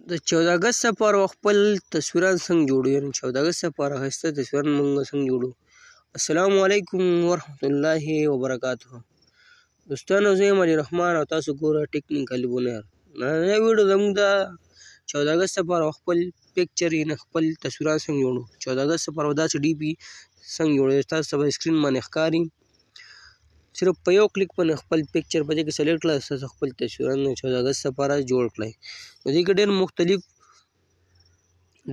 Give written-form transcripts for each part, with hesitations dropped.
د 14 اګست لپاره خپل تصویران څنګه جوړو، یعنې 14 اګست لپاره ښایسته تصویران موږ څنګه جوړو. السلام علیکم ورحمت الله وبرکاته. دوستانو زه یم علي رحمان او تاسو ګوره ټیکنیکل بونیر. نننۍ ویډیو زموږ د 14 اګست لپاره خپل پکچر یعنې خپل تصویران څنګه جوړو. 14 اګست لپاره داسې ډي پي څنګه جوړوي تاسو ته به سکرین باندې ښکاري. صرف په یو کلیک باندې خپل پکچر په دې کې سلیکټ کړئ، ستاسو خپل تصویران 14 اګست لپاره جوړ کړئ. په دې کې ډېر مختلف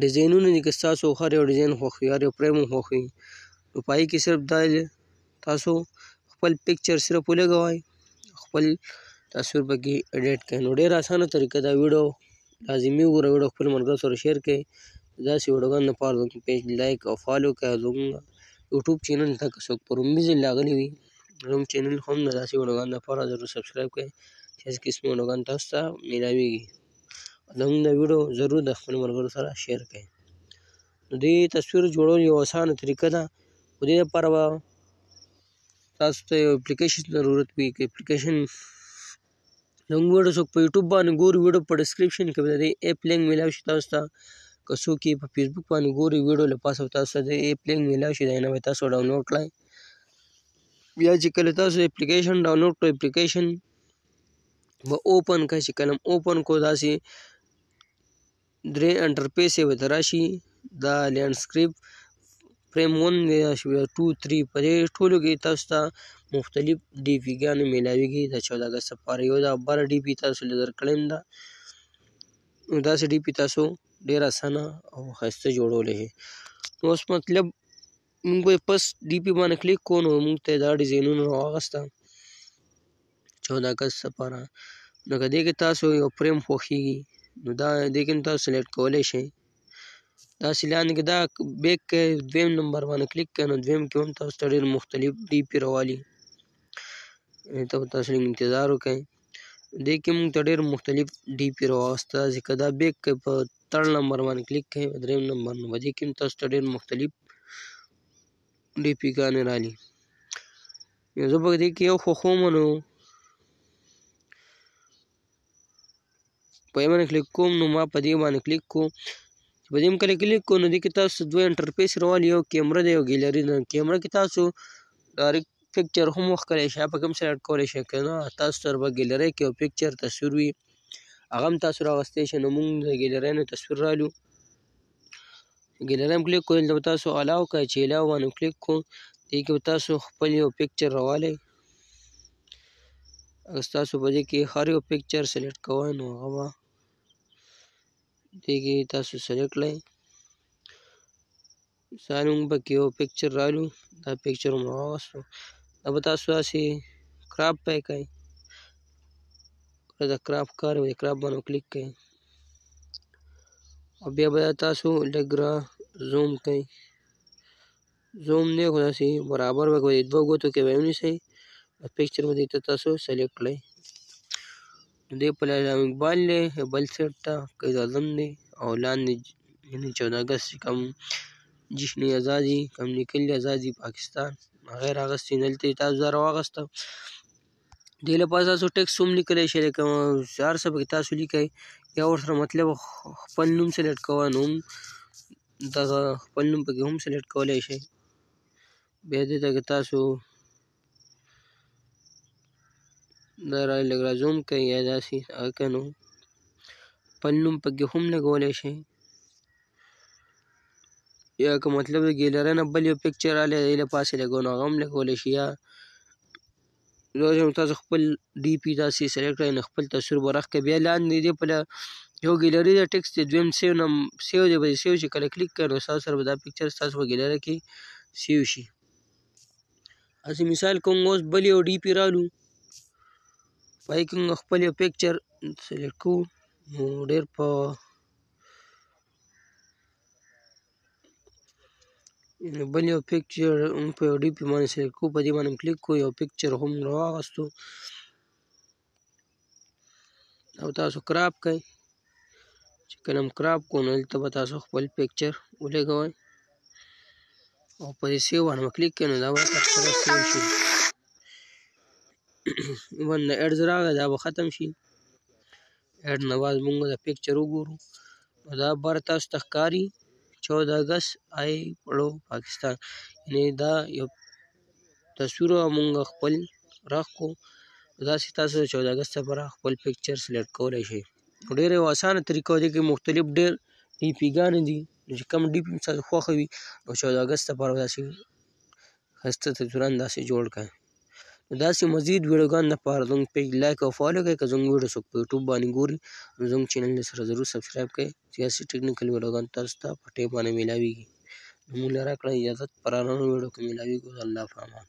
ډیزاینونه دي، که ستاسو هر یو ډیزاین خوښوي، هر یو فریم خوښوي، نو په هغې کې صرف دا تاسو خپل پکچر صرف ولګوئ، خپل تصویر پکې ایډیټ کړئ. نو ډېره اسانه طریقه دا ویډیو لازمي وګورئ، ویډیو خپل ملګرو سره شیر کړئ. داسې ویډیوګانو لپاره زموږ پیج لایک او فالو کړئ. زموږ یوټیوب چینل ته که څوک په رومي ځل راغلي وي، زموږ چینل هم د داسې ویډیوګانو لپاره ضرور سبسکرایب کړئ چې هېڅ قسمي ویډیوګانې تاسو ته میلاویږي. زموږ دا ویډیو ضرور د خپلو ملګرو سره شیر کړئ. نو دې تصویر جوړول یو اسانه طریقه ده. خو دې لپاره به تاسو ته یو اپلیکیشن ضرورت وي. که اپلیکیشن زموږ ویډیو څوک په یوټیوب باندې ګوري، ویډیو په ډسکرپشن کې به د دې ایپ لینک میلاو شي تاسو ته. که څوک یې په فیسبوک باندې ګوري، ویډیو له پاسه تاسو ته د ایپ لینک میلاو شي، د هغې نه به تاسو ډاونلوډ کړئ. بیا چې کله تاسو اپلیکیشن ډاونلوډ کړئ، اپلیکیشن به اوپن کړئ. چې کله اوپن کړو داسې 3 انټرفیس یې ورته راشي. دا لینډسکیپ فریم 1 دی، 2 3 په دې ټولو کې تاسو ته مختلف ډي پي ګانې میلاویږي د 14 اګست لپاره. یو دا بره ډي پي تاسو له درکړی یم ده، نو داسې ډي پي تاسو ډېر اسانه او ښایسته جوړولی شئ. نو اوس مطلب موږ به پس ډي پي باندې کلیک کوو، نو موږ ته دا ډیزاینونه راواغسته 14 اګست لپاره. نو که دې کې تاسو یو فریم خوښېږي، نو دا دې کې تاسو سلیکټ کولی شئ. داسې لاندې کې دا بیک کې دویم نمبر باندې کلیک کړئ، نو دویم کې هم تاسو ته ډېر مختلف ډي پي راوالي. ته به تاسو لږ انتظار وکړئ. دې کې موږ ته ډېر مختلف ډي پي راواغسته. داسې که دا بیک کې په 3 نمبر باندې کلیک کړئ، په 3 نمبر، نو په دې کې هم تاسو ته ډېر مختلف ډي پي ګانې رالي. زه به دې کې یو خوښوم، نو په یې باندې کلیک کوم. نو ما په دې باندې کلیک کو. په دې هم کله کلیک کو، نو دې کې تاسو 2 انټرفیس راوالي، یو کیمره دی، یو ګیلري ده. کیمره کې تاسو ډایرکټ پکچر هم وښکلی شئ، په کوم سلیکټ کولی شئ. که نه تاسو سره به ګیلرۍ کې یو پکچر تصویر وي، هغه هم تاسو راوستی شئ. نو موږ د ګیلرۍ نه تصویر رالو، ګیلرۍ هم کلیک کړو. دلته به تاسو الاو کړئ. چې الاو باندې کلیک کړو، دې کې به تاسو خپل یو پکچر راوالئ. اګه ستاسو په دې کې هر یو پکچر سلیکټ کوئ، نو هغه به دې کې تاسو سلیکټ کړئ. مثال موږ پکې یو پکچر رالو، دا پکچر هم راواغستو. دا به تاسو داسې کراپ پی کړئ. کله د کراپ کار وي، کراپ باندې کلیک کړئ، او بیا به تاسو لږ را زوم کړئ. زوم دی خو داسې برابر به کړئ، 2 ګوتو کې به یې ونیسئ، پکچر به دې ته تاسو سلیکټ کړئ. دې په اقبال دی، بل سایډ ته قائد اعظم دی، او لاندې یعنې 14 اګست چې کوم جشن آزادي کوم لیکلي آزادي پاکستان هغه یې رااغستې، دلته یې تاسو دا راواغسته. دې لپاره تاسو ټکسټ هم لیکلی شئ، لکه هر څه پکې تاسو لیکئ، یا ورسره مطلب خپل نوم سلیکټ کوئ، نو هم دغه خپل نوم پکې هم سلیکټ کولی شئ. بیا دې ته که تاسو دا لږ را زوم کړئ یا داسې هغه کړئ، نو خپل نوم پکې هم لګولی شئ. یا که مطلب د ګیلرۍ نه بل یو پکچر رالی دی، له پاسې لګو، نو هغه هم لګولی شي. یا تاسو خپل ډي پي داسې سلیکټ کړئ، نو خپل تصویر به راښکئ. بیا لاندې دې په یو ګیلري ده ټکسټ دی، دویم سیو دی، به سیو چې کله کلیک کړئ، نو ستاسو سره به دا پکچر ستاسو په ګیلرۍ کې سیو شي. هسې مثال کوم اوس بل یو ډي پي رالو، په هغې کې موږ خپل یو پکچر سلیکټ کوو. نو ډېر په بل یو پکچر هم په یو ډي پي باندې سلیکټ کوو، په دې باندې کلیک کوو، یو پکچر هم راواغستو، او تاسو کراپ کړئ. چې کله هم کراپ کړو، نو دلته به تاسو خپل پکچر ولګوئ، او په دې سیو باندې به کلیک کړئ، نو دا به سره سیو شي. باندې ایډز راغی، دا به ختم شي. ایډ نه بعد مونږ د پکچر وګورو. نو دا بر تاسو ته ښکاري 14 اګست آی پړو پاکستان، یعنې دا یو تصویر مونږ خپل راښکو. داسې تاسو د 14 اګست لپاره خپل پکچر سلیکټ کولی شئ. ډېره یو اسانه طریقه ده کې مختلف ډېر ډي پي ګانې دي، چې کوم ډي پي ستاسو خوښه وي نو 14 اګست لپاره داسې ښایسته تصویران داسې جوړ کړئ. نو داسې مزید ویډیوګانو لپاره زموږ پیج لایک او فالو کړئ. که زموږ ویډیو څوک په یوټیوب باندې ګوري نو زموږ چینل سره ضرور سبسکرایب کړئ، چې داسې ټیکنیکل ویډیوګانې تاسو ته په ټیم باندې میلاویږي. نو موږ له راکړه اجازت په راننو ویډیو کې میلاویږو. الله په امان.